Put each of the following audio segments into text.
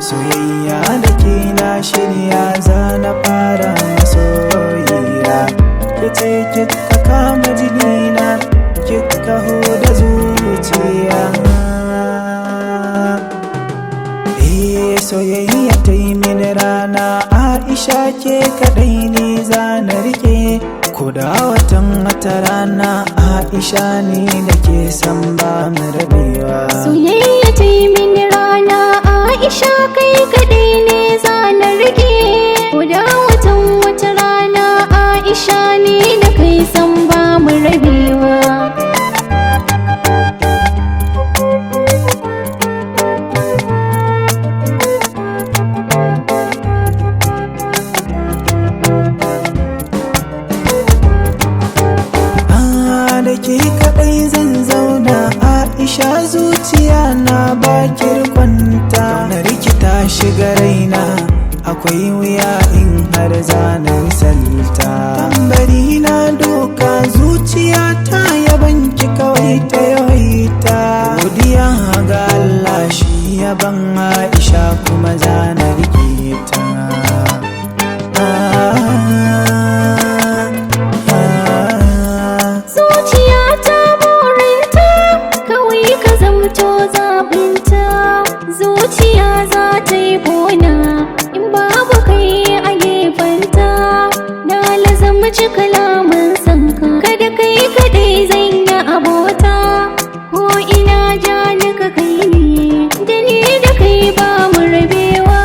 Soyayya da ke na shirya zana fara masoyiya, kice kika kama jinina kika huda zuciya. Soyayya ta yi mini rana, Aisha ke kadai ne zana rike, ko da watan wata rana Aisha ne da ke san ba mu rabewa. Soyayya ta yi mini rana, Aisha kai kadai ne zana rike, ko da watan wata rana Aisha ne da kai san ba mu rabewa. Da ke kaɗai zan zauna Aisha, zuciya na bakir kwanta, na rikita shiga raina akwai wuya in har zana misalta. Tambari na doka zuciya ta yabanki kawai ta yawaita, godiya ga Allah shi yaban Aisha kuma zana rike ta. Zuciya za ta yi bona in babu kai a gefenta, na lazamci kalaman sanka, kada kai kadai zan yi abota, ko ina ja ni ka kai ne, da ni da kai ba mu rabewa.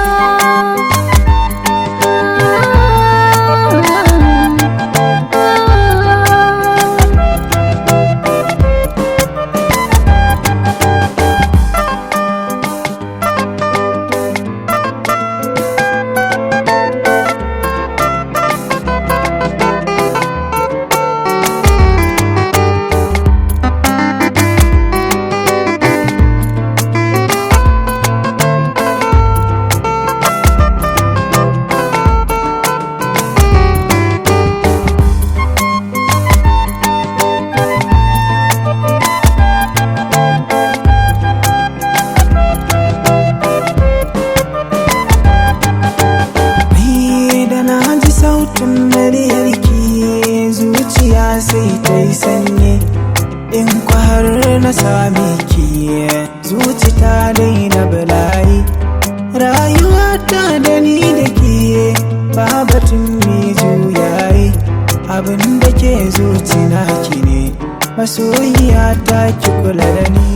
Sautin muryarki zuciya sai ta yi sanyi, in har na same ki zuci ta daina bala'i. Rayuwa ta da ni da ke babatun mai juyayi, abin da ke zuci na ki ne, masoyiya ta ki kula da ni.